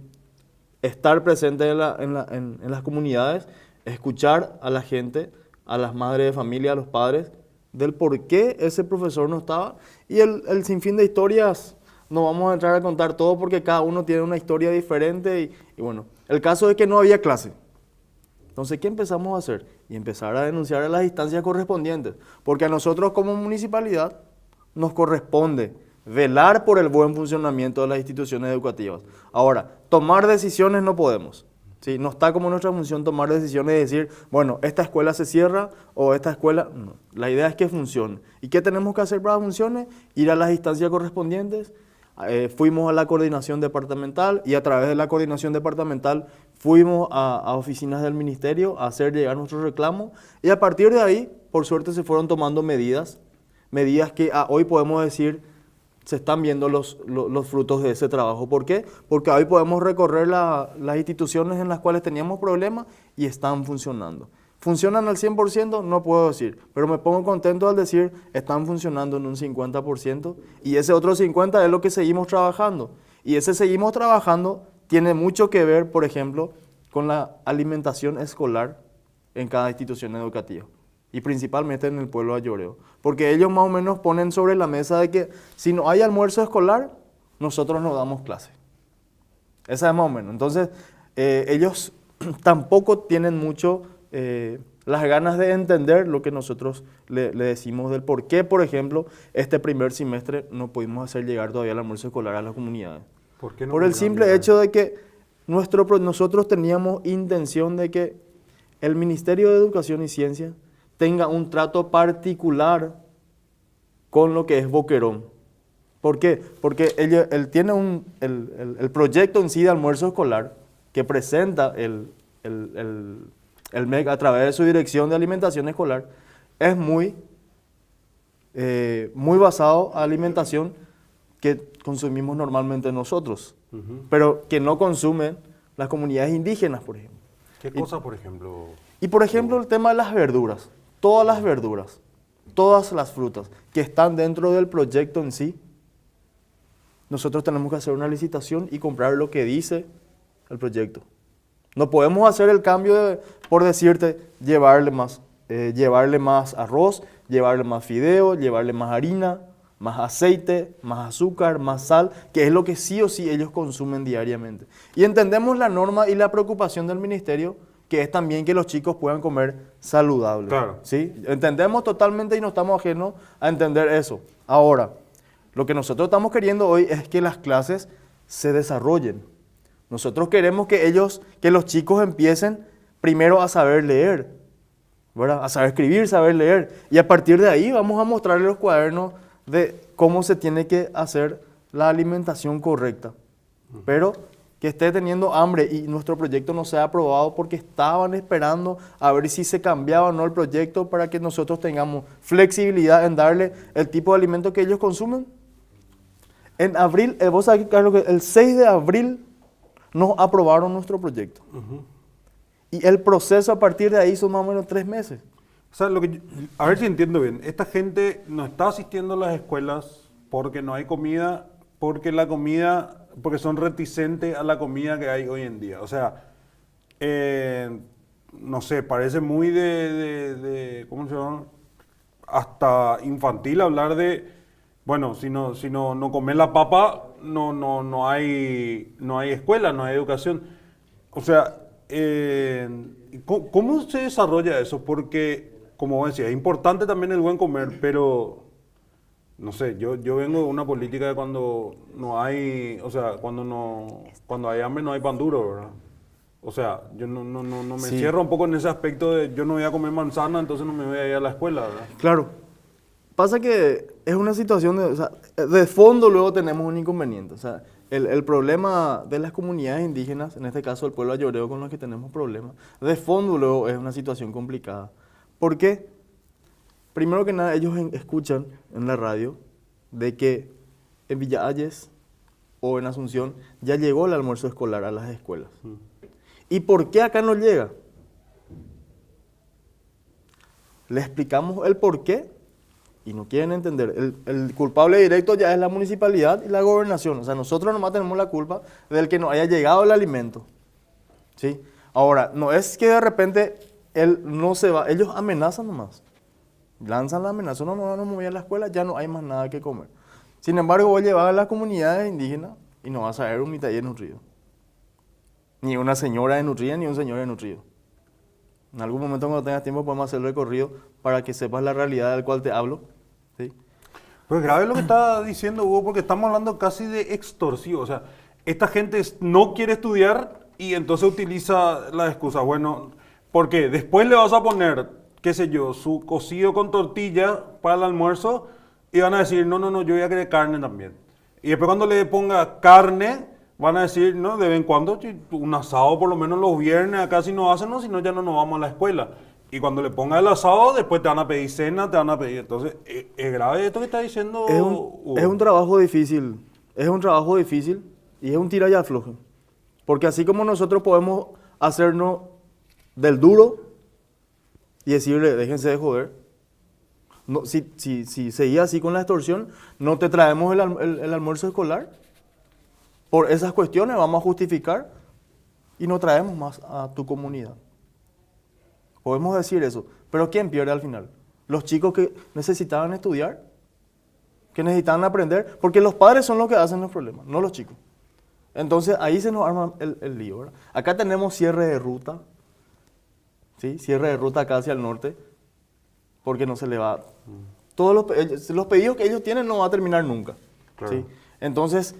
[SPEAKER 3] estar presentes en las comunidades, escuchar a la gente, a las madres de familia, a los padres, del por qué ese profesor no estaba. Y el sinfín de historias, no vamos a entrar a contar todo porque cada uno tiene una historia diferente. Y bueno, el caso es que no había clase. Entonces, ¿qué empezamos a hacer? Y empezar a denunciar a las instancias correspondientes. Porque a nosotros como municipalidad nos corresponde velar por el buen funcionamiento de las instituciones educativas. Ahora, tomar decisiones no podemos. ¿Sí? No está como nuestra función tomar decisiones y decir, bueno, esta escuela se cierra o esta escuela... No. La idea es que funcione. ¿Y qué tenemos que hacer para que funcione? Ir a las instancias correspondientes. Fuimos a la coordinación departamental y a través de la coordinación departamental fuimos a oficinas del ministerio a hacer llegar nuestros reclamos y a partir de ahí, por suerte, se fueron tomando medidas que hoy podemos decir se están viendo los frutos de ese trabajo. ¿Por qué? Porque hoy podemos recorrer las instituciones en las cuales teníamos problemas y están funcionando. ¿Funcionan al 100%? No puedo decir, pero me pongo contento al decir están funcionando en un 50% y ese otro 50% es lo que seguimos trabajando. Y ese seguimos trabajando tiene mucho que ver, por ejemplo, con la alimentación escolar en cada institución educativa y principalmente en el pueblo ayoreo. Porque ellos más o menos ponen sobre la mesa de que si no hay almuerzo escolar, nosotros no damos clase. Esa es más o menos. Entonces, ellos tampoco tienen mucho las ganas de entender lo que nosotros le decimos del por qué, por ejemplo, este primer semestre no pudimos hacer llegar todavía el almuerzo escolar a las comunidades.
[SPEAKER 1] ¿Por qué no?
[SPEAKER 3] Por el simple hecho de que nosotros teníamos intención de que el Ministerio de Educación y Ciencia tenga un trato particular con lo que es Boquerón. ¿Por qué? Porque él tiene el proyecto en sí de almuerzo escolar que presenta el MEC a través de su dirección de alimentación escolar, es muy basado a alimentación que consumimos normalmente nosotros, pero que no consumen las comunidades indígenas, por ejemplo.
[SPEAKER 1] ¿Qué cosa, por ejemplo?
[SPEAKER 3] Y por ejemplo, el tema de las verduras. Todas las verduras, todas las frutas que están dentro del proyecto en sí, nosotros tenemos que hacer una licitación y comprar lo que dice el proyecto. No podemos hacer el cambio de, por decirte, llevarle más arroz, llevarle más fideo, llevarle más harina, más aceite, más azúcar, más sal, que es lo que sí o sí ellos consumen diariamente. Y entendemos la norma y la preocupación del ministerio, que es también que los chicos puedan comer saludable.
[SPEAKER 1] Claro.
[SPEAKER 3] ¿Sí? Entendemos totalmente y no estamos ajenos a entender eso. Ahora, lo que nosotros estamos queriendo hoy es que las clases se desarrollen. Nosotros queremos que los chicos empiecen primero a saber leer, ¿verdad? A saber escribir, saber leer. Y a partir de ahí vamos a mostrarles los cuadernos de cómo se tiene que hacer la alimentación correcta. Pero que esté teniendo hambre y nuestro proyecto no sea aprobado porque estaban esperando a ver si se cambiaba o no el proyecto para que nosotros tengamos flexibilidad en darle el tipo de alimento que ellos consumen. En abril, vos sabés, Carlos, que el 6 de abril nos aprobaron nuestro proyecto. Y el proceso a partir de ahí son más o menos 3 meses.
[SPEAKER 1] O sea, a ver si entiendo bien. Esta gente no está asistiendo a las escuelas porque no hay comida, porque son reticentes a la comida que hay hoy en día. O sea, no sé, parece muy ¿cómo se llama? Hasta infantil hablar de, bueno, si no comes la papa, no hay escuela, no hay educación. O sea, ¿cómo se desarrolla eso? Porque, como vos decías, es importante también el buen comer, pero no sé, yo vengo de una política de cuando no hay, o sea, cuando hay hambre no hay pan duro, ¿verdad? O sea, yo no me
[SPEAKER 3] Sí.
[SPEAKER 1] cierro un poco en ese aspecto de yo no voy a comer manzana, entonces no me voy a ir a la escuela, ¿verdad?
[SPEAKER 3] Claro. Pasa que es una situación de fondo luego tenemos un inconveniente. O sea, el problema de las comunidades indígenas, en este caso el pueblo ayoreo con los que tenemos problemas, de fondo luego es una situación complicada. ¿Por qué? Primero que nada, ellos escuchan en la radio de que en Villa Ayes o en Asunción ya llegó el almuerzo escolar a las escuelas. ¿Y por qué acá no llega? Le explicamos el por qué y no quieren entender. El culpable directo ya es la municipalidad y la gobernación. O sea, nosotros nomás tenemos la culpa del que no haya llegado el alimento. ¿Sí? Ahora, no es que de repente él no se va, ellos amenazan nomás. Lanzan la amenaza, no me voy a la escuela, ya no hay más nada que comer. Sin embargo, voy a llevar a las comunidades indígenas y no vas a ver un mitaller nutrido. Ni una señora desnutrida, ni un señor desnutrido. En algún momento cuando tengas tiempo podemos hacer el recorrido para que sepas la realidad del cual te hablo. ¿Sí?
[SPEAKER 1] Pues grave lo que está diciendo Hugo, porque estamos hablando casi de extorsivo. O sea, esta gente no quiere estudiar y entonces utiliza la excusa. Bueno, ¿por qué? Después le vas a poner, qué sé yo, su cocido con tortilla para el almuerzo y van a decir, no, yo voy a querer carne también. Y después cuando le ponga carne, van a decir, no, de vez en cuando, un asado por lo menos los viernes, acá si no hacen, no, si no ya no nos vamos a la escuela. Y cuando le ponga el asado, después te van a pedir cena, te van a pedir. Entonces, es grave esto que está diciendo Hugo.
[SPEAKER 3] Es un trabajo difícil, y es un tira y afloje. Porque así como nosotros podemos hacernos del duro y decirle, déjense de joder, no, si seguía así con la extorsión, no te traemos el almuerzo escolar. Por esas cuestiones vamos a justificar y no traemos más a tu comunidad. Podemos decir eso, pero ¿quién pierde al final? Los chicos que necesitaban estudiar, que necesitaban aprender, porque los padres son los que hacen los problemas, no los chicos. Entonces ahí se nos arma el lío, ¿verdad? Acá tenemos cierre de ruta, ¿sí? Cierre de ruta acá hacia el norte, porque no se le va. Todos los pedidos que ellos tienen no va a terminar nunca.
[SPEAKER 1] Claro.
[SPEAKER 3] ¿Sí? Entonces,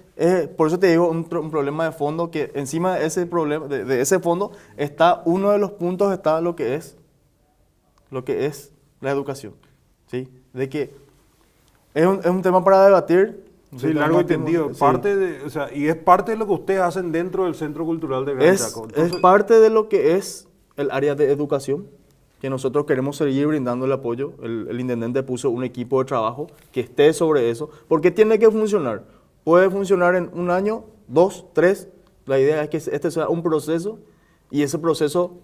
[SPEAKER 3] por eso te digo, un problema de fondo, que encima de ese problema, de ese fondo, está uno de los puntos, está lo que es la educación. ¿Sí? De que es un tema para debatir.
[SPEAKER 1] Sí, largo y tendido.
[SPEAKER 3] Sí.
[SPEAKER 1] Y es parte de lo que ustedes hacen dentro del Centro Cultural de Gran Chaco.
[SPEAKER 3] Es parte de lo que es el área de educación, que nosotros queremos seguir brindando el apoyo. El intendente puso un equipo de trabajo que esté sobre eso, porque tiene que funcionar. Puede funcionar en 1 año, 2, 3. La idea es que este sea un proceso y ese proceso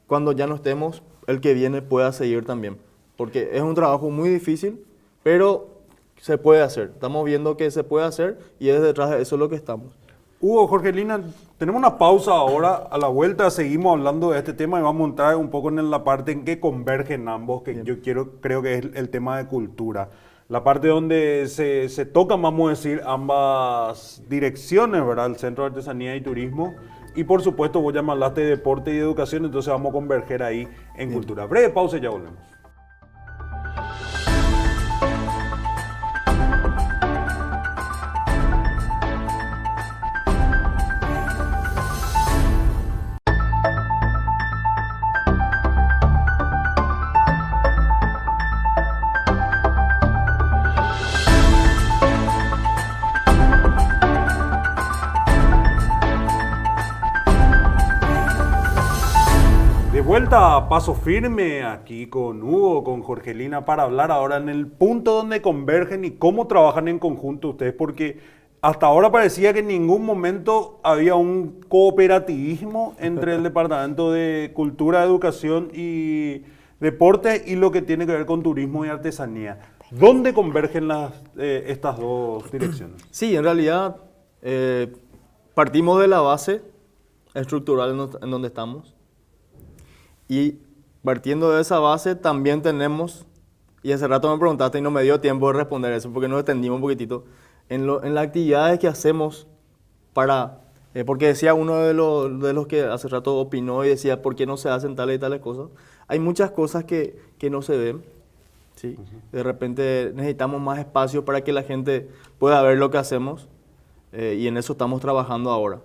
[SPEAKER 3] cuando ya no estemos, el que viene pueda seguir también. Porque es un trabajo muy difícil, pero se puede hacer. Estamos viendo que se puede hacer y es detrás de eso lo que estamos.
[SPEAKER 1] Hugo, Jorgelina, tenemos una pausa ahora. A la vuelta seguimos hablando de este tema y vamos a entrar un poco en la parte en que convergen ambos, que yo creo que es el tema de cultura. La parte donde se tocan, vamos a decir, ambas direcciones, ¿verdad? El Centro de Artesanía y Turismo. Y por supuesto, vos ya me hablaste de deporte y educación, entonces vamos a converger ahí en cultura. Breve pausa y ya volvemos. Vuelta a Paso Firme aquí con Hugo, con Jorgelina, para hablar ahora en el punto donde convergen y cómo trabajan en conjunto ustedes, porque hasta ahora parecía que en ningún momento había un cooperativismo entre el Departamento de Cultura, Educación y Deporte y lo que tiene que ver con turismo y artesanía. ¿Dónde convergen estas dos direcciones?
[SPEAKER 3] Sí, en realidad partimos de la base estructural en donde estamos. Y partiendo de esa base también tenemos, y hace rato me preguntaste y no me dio tiempo de responder eso porque nos extendimos un poquitito, en las actividades que hacemos porque decía uno de los que hace rato opinó y decía por qué no se hacen tales y tales cosas. Hay muchas cosas que no se ven, ¿sí? De repente necesitamos más espacio para que la gente pueda ver lo que hacemos y en eso estamos trabajando ahora.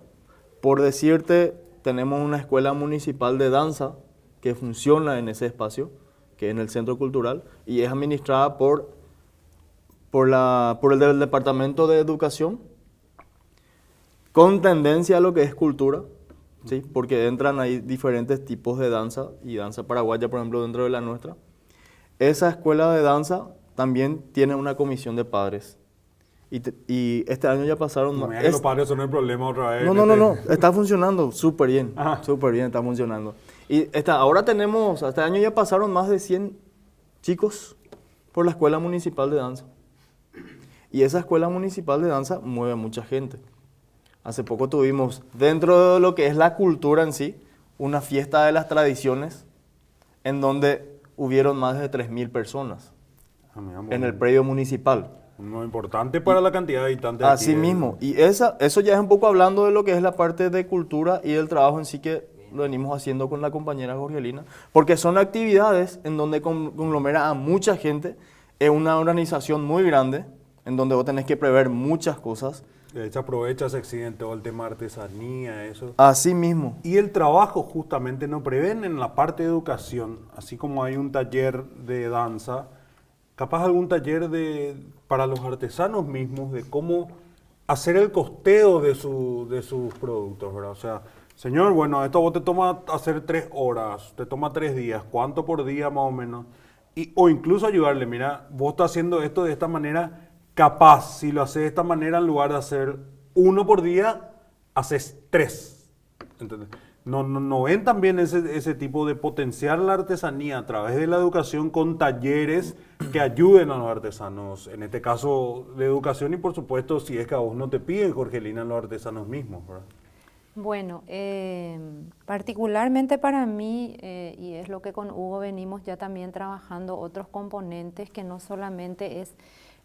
[SPEAKER 3] Por decirte, tenemos una escuela municipal de danza que funciona en ese espacio, que es en el Centro Cultural, y es administrada por el del Departamento de Educación, con tendencia a lo que es cultura, ¿sí? Porque entran ahí diferentes tipos de danza, y danza paraguaya, por ejemplo, dentro de la nuestra. Esa escuela de danza también tiene una comisión de padres. Y este año ya pasaron...
[SPEAKER 1] No, los padres son el problema otra vez.
[SPEAKER 3] No, está funcionando súper bien, está funcionando. Y ahora tenemos, este año ya pasaron más de 100 chicos por la Escuela Municipal de Danza. Y esa Escuela Municipal de Danza mueve a mucha gente. Hace poco tuvimos, dentro de lo que es la cultura en sí, una fiesta de las tradiciones, en donde hubieron más de 3.000 personas en el predio municipal.
[SPEAKER 1] Muy importante para la cantidad de habitantes.
[SPEAKER 3] Así mismo. Y eso ya es un poco hablando de lo que es la parte de cultura y del trabajo en sí que lo venimos haciendo con la compañera Jorgelina, porque son actividades en donde conglomera a mucha gente, es una organización muy grande, en donde vos tenés que prever muchas cosas.
[SPEAKER 1] De hecho, aprovecha, se exige todo el tema de artesanía, eso.
[SPEAKER 3] Así mismo.
[SPEAKER 1] Y el trabajo justamente no prevén en la parte de educación, así como hay un taller de danza, capaz algún taller para los artesanos mismos de cómo hacer el costeo de sus productos, ¿verdad? O sea, señor, bueno, esto vos te toma hacer 3 horas, te toma 3 días, ¿cuánto por día más o menos? O incluso ayudarle, mira, vos estás haciendo esto de esta manera, capaz, si lo haces de esta manera, en lugar de hacer 1 por día, haces 3. ¿Entendés? No ven también ese tipo de potenciar la artesanía a través de la educación con talleres que ayuden a los artesanos, en este caso de educación y por supuesto si es que a vos no te piden, Jorgelina, los artesanos mismos, ¿verdad?
[SPEAKER 2] Bueno, particularmente para mí, y es lo que con Hugo venimos ya también trabajando otros componentes que no solamente es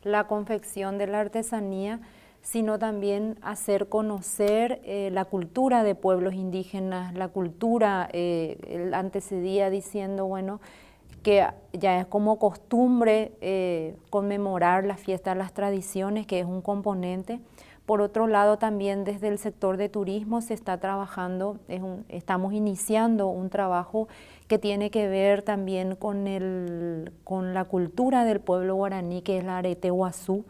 [SPEAKER 2] la confección de la artesanía, sino también hacer conocer la cultura de pueblos indígenas, la cultura, él antecedía diciendo, bueno, que ya es como costumbre conmemorar la fiesta de las tradiciones, que es un componente. Por otro lado, también desde el sector de turismo se está trabajando, estamos iniciando un trabajo que tiene que ver también con la cultura del pueblo guaraní, que es la arete guazú.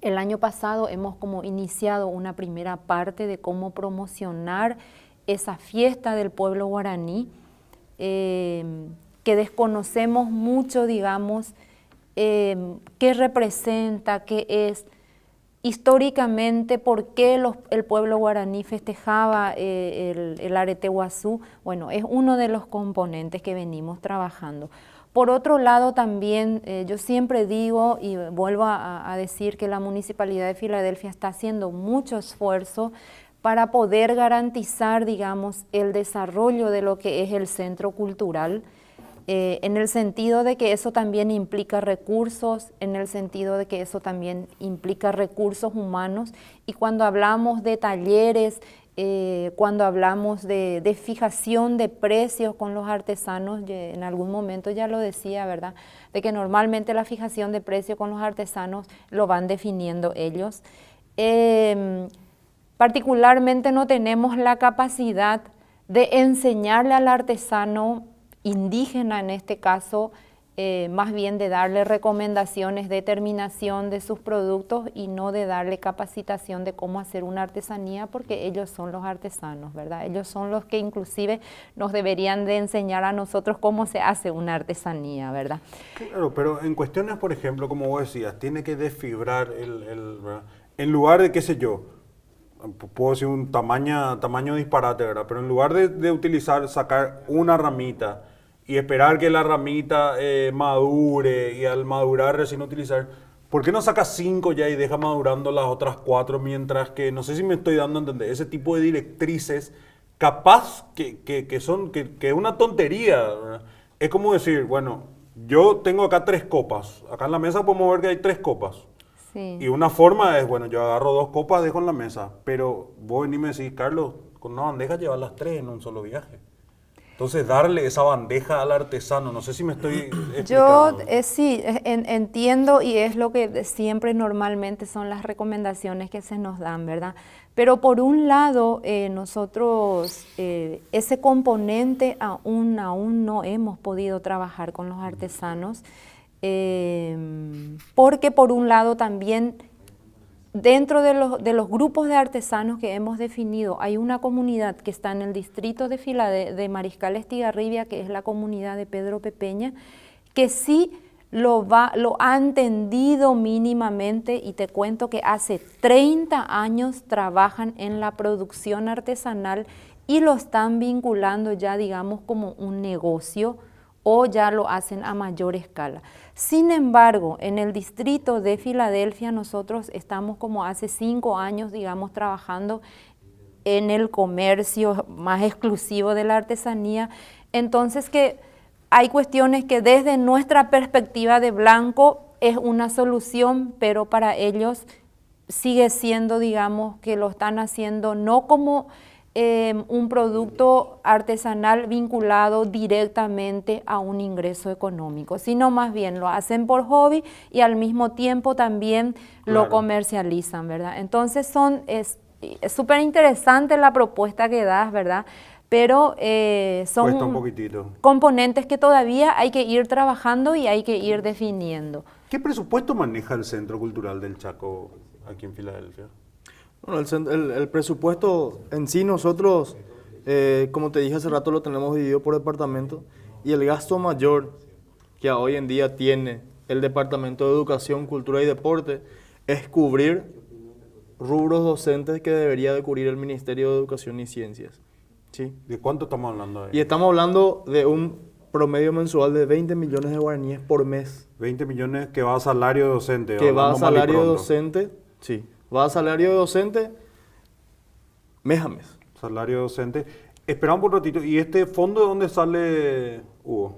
[SPEAKER 2] El año pasado hemos como iniciado una primera parte de cómo promocionar esa fiesta del pueblo guaraní, que desconocemos mucho, digamos, qué representa, qué es. históricamente, ¿por qué el pueblo guaraní festejaba el Arete Guazú? Bueno, es uno de los componentes que venimos trabajando. Por otro lado, también yo siempre digo y vuelvo a decir que la Municipalidad de Filadelfia está haciendo mucho esfuerzo para poder garantizar, digamos, el desarrollo de lo que es el centro cultural, en el sentido de que eso también implica recursos, en el sentido de que eso también implica recursos humanos, y cuando hablamos de talleres, cuando hablamos de fijación de precios con los artesanos, en algún momento ya lo decía, ¿verdad?, de que normalmente la fijación de precios con los artesanos lo van definiendo ellos. Particularmente no tenemos la capacidad de enseñarle al artesano indígena, en este caso, más bien de darle recomendaciones de terminación de sus productos y no de darle capacitación de cómo hacer una artesanía, porque ellos son los artesanos, ¿verdad? Ellos son los que inclusive nos deberían de enseñar a nosotros cómo se hace una artesanía, ¿verdad?
[SPEAKER 1] Claro, pero en cuestiones, por ejemplo, como vos decías, tiene que desfibrar ¿verdad? En lugar de, qué sé yo, puedo decir un tamaño disparate, ¿verdad? Pero en lugar de sacar una ramita y esperar que la ramita madure y al madurar recién utilizar, ¿por qué no sacas 5 ya y deja madurando las otras 4 mientras que, no sé si me estoy dando a entender, ese tipo de directrices capaz que es una tontería, ¿verdad? Es como decir, bueno, yo tengo acá 3 copas, acá en la mesa podemos ver que hay 3 copas.
[SPEAKER 2] Sí.
[SPEAKER 1] Y una forma es, bueno, yo agarro 2 copas, dejo en la mesa, pero vos venís y me decís, Carlos, con una bandeja llevar las 3 en un solo viaje. Entonces, darle esa bandeja al artesano, no sé si me estoy explicando.
[SPEAKER 2] Yo sí, entiendo, y es lo que siempre normalmente son las recomendaciones que se nos dan, ¿verdad? Pero por un lado, nosotros ese componente aún no hemos podido trabajar con los artesanos, porque por un lado también dentro de los grupos de artesanos que hemos definido, hay una comunidad que está en el distrito de Mariscal Estigarribia, que es la comunidad de Pedro Pepeña, que sí lo ha entendido mínimamente, y te cuento que hace 30 años trabajan en la producción artesanal y lo están vinculando ya, digamos, como un negocio, o ya lo hacen a mayor escala. Sin embargo, en el distrito de Filadelfia nosotros estamos como hace 5 años, digamos, trabajando en el comercio más exclusivo de la artesanía. Entonces que hay cuestiones que desde nuestra perspectiva de blanco es una solución, pero para ellos sigue siendo, digamos, que lo están haciendo no como un producto artesanal vinculado directamente a un ingreso económico, sino más bien lo hacen por hobby y al mismo tiempo también lo comercializan, ¿verdad? Entonces es súper interesante la propuesta que das, ¿verdad? Pero son componentes que todavía hay que ir trabajando y hay que ir definiendo.
[SPEAKER 1] ¿Qué presupuesto maneja el Centro Cultural del Chaco aquí en Filadelfia?
[SPEAKER 3] Bueno, el presupuesto en sí nosotros, como te dije hace rato, lo tenemos dividido por departamento, y el gasto mayor que hoy en día tiene el Departamento de Educación, Cultura y Deporte es cubrir rubros docentes que debería de cubrir el Ministerio de Educación y Ciencias. ¿Sí?
[SPEAKER 1] ¿De cuánto estamos hablando ahí?
[SPEAKER 3] Y estamos hablando de un promedio mensual de 20 millones de guaraníes por mes.
[SPEAKER 1] 20 millones que va a salario docente.
[SPEAKER 3] Que va a salario docente, sí. Va a salario de docente mes a mes.
[SPEAKER 1] Salario docente. Esperamos un ratito. ¿Y este fondo de dónde sale, Hugo?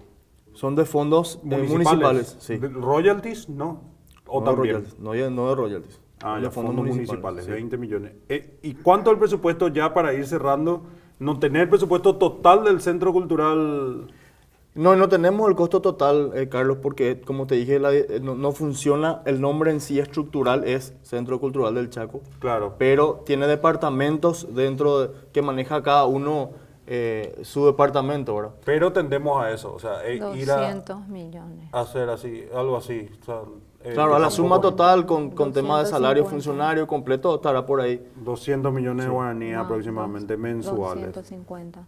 [SPEAKER 3] Son de fondos municipales. Sí.
[SPEAKER 1] ¿Royalties? No. ¿O
[SPEAKER 3] no
[SPEAKER 1] también?
[SPEAKER 3] Royalties, no de royalties.
[SPEAKER 1] Ah, ya, fondos municipales,
[SPEAKER 3] sí.
[SPEAKER 1] 20 millones. ¿Y cuánto el presupuesto, ya para ir cerrando, no tener el presupuesto total del Centro Cultural?
[SPEAKER 3] No tenemos el costo total, Carlos, porque como te dije, no funciona, el nombre en sí estructural es Centro Cultural del Chaco.
[SPEAKER 1] Claro.
[SPEAKER 3] Pero tiene departamentos dentro que maneja cada uno su departamento, ¿verdad?
[SPEAKER 1] Pero tendemos a eso, o sea,
[SPEAKER 2] 200 millones.
[SPEAKER 1] Hacer así, algo así. O sea,
[SPEAKER 3] claro, a la suma total con tema de salario funcionario completo estará por ahí.
[SPEAKER 1] 200 millones de guaraníes aproximadamente mensuales.
[SPEAKER 2] 250.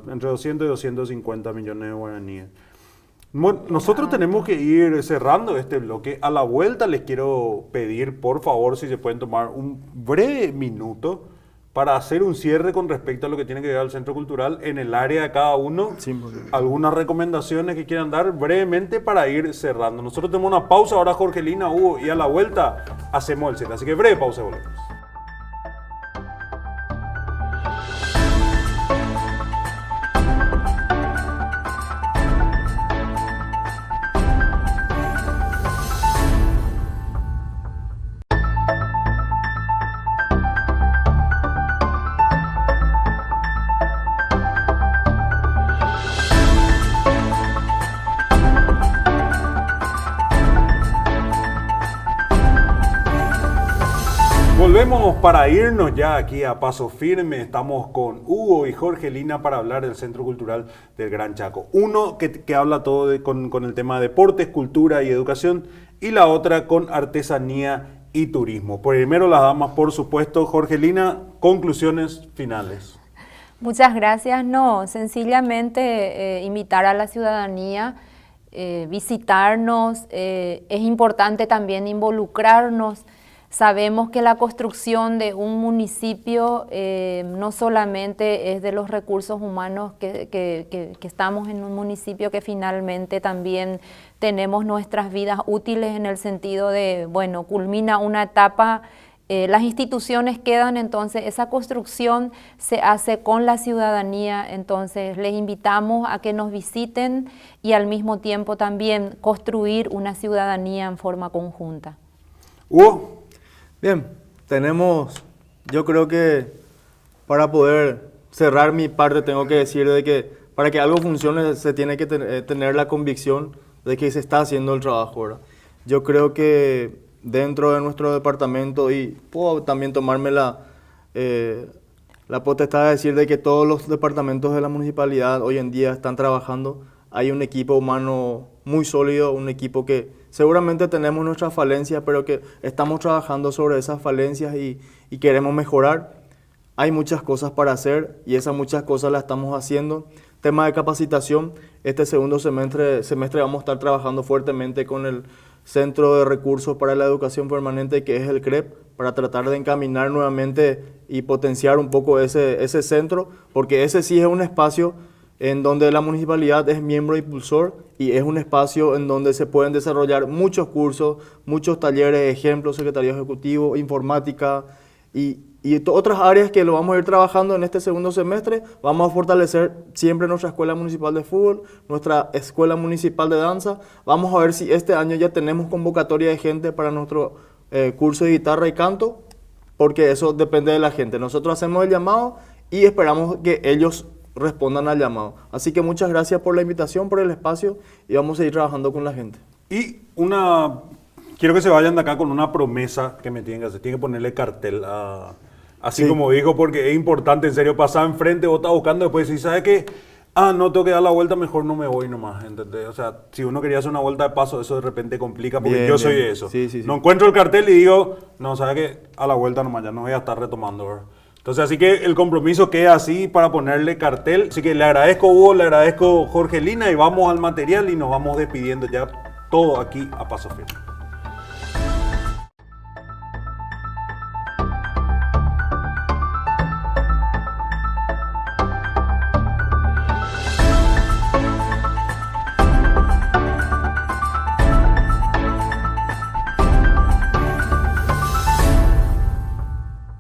[SPEAKER 1] Entre 200 y 250 millones de guaraníes. Bueno, nosotros tenemos que ir cerrando este bloque. A la vuelta les quiero pedir, por favor, si se pueden tomar un breve minuto para hacer un cierre con respecto a lo que tiene que ver al Centro Cultural en el área de cada uno.
[SPEAKER 3] Sí, porque-
[SPEAKER 1] Algunas recomendaciones que quieran dar brevemente para ir cerrando. Nosotros tenemos una pausa ahora, Jorgelina, Hugo, y a la vuelta hacemos el cierre. Así que breve pausa y volvemos. Volvemos para irnos ya aquí a paso firme. Estamos con Hugo y Jorgelina para hablar del Centro Cultural del Gran Chaco. Uno que habla todo con el tema de deportes, cultura y educación, y la otra con artesanía y turismo. Primero las damas, por supuesto. Jorgelina, conclusiones finales.
[SPEAKER 2] Muchas gracias. No, sencillamente invitar a la ciudadanía, visitarnos. Es importante también involucrarnos. Sabemos que la construcción de un municipio no solamente es de los recursos humanos, que estamos en un municipio que finalmente también tenemos nuestras vidas útiles en el sentido de, bueno, culmina una etapa, las instituciones quedan, entonces esa construcción se hace con la ciudadanía, entonces les invitamos a que nos visiten y al mismo tiempo también construir una ciudadanía en forma conjunta.
[SPEAKER 1] Hugo.
[SPEAKER 3] Bien, yo creo que para poder cerrar mi parte tengo que decir de que para que algo funcione se tiene que tener la convicción de que se está haciendo el trabajo, ¿verdad? Yo creo que dentro de nuestro departamento, y puedo también tomarme la potestad de decir de que todos los departamentos de la municipalidad hoy en día están trabajando, hay un equipo humano muy sólido, un equipo que seguramente tenemos nuestras falencias, pero que estamos trabajando sobre esas falencias y queremos mejorar. Hay muchas cosas para hacer y esas muchas cosas las estamos haciendo. Tema de capacitación, este segundo semestre vamos a estar trabajando fuertemente con el Centro de Recursos para la Educación Permanente, que es el CREP, para tratar de encaminar nuevamente y potenciar un poco ese centro, porque ese sí es un espacio en donde la municipalidad es miembro impulsor y es un espacio en donde se pueden desarrollar muchos cursos, muchos talleres, ejemplos, secretario ejecutivo, informática y otras áreas que lo vamos a ir trabajando en este segundo semestre. Vamos a fortalecer siempre nuestra escuela municipal de fútbol, nuestra escuela municipal de danza. Vamos a ver si este año ya tenemos convocatoria de gente para nuestro curso de guitarra y canto, porque eso depende de la gente. Nosotros hacemos el llamado y esperamos que ellos respondan al llamado. Así que muchas gracias por la invitación, por el espacio y vamos a seguir trabajando con la gente.
[SPEAKER 1] Y quiero que se vayan de acá con una promesa que me tienen que hacer. Tienen que ponerle cartel así
[SPEAKER 3] Sí.
[SPEAKER 1] como dijo, porque es importante, en serio, pasar enfrente, vos estás buscando después y ¿sabes qué? No tengo que dar la vuelta, mejor no me voy nomás, ¿entendés? O sea, si uno quería hacer una vuelta de paso, eso de repente complica, porque
[SPEAKER 3] Bien,
[SPEAKER 1] yo soy
[SPEAKER 3] bien.
[SPEAKER 1] de eso.
[SPEAKER 3] Sí, sí, sí.
[SPEAKER 1] No encuentro el cartel y digo, no, ¿sabes qué? A la vuelta nomás, ya no voy a estar retomando, ¿verdad? Entonces, así que el compromiso queda así para ponerle cartel. Así que le agradezco, Hugo, le agradezco, Jorgelina, y vamos al material y nos vamos despidiendo ya todo aquí a paso firme.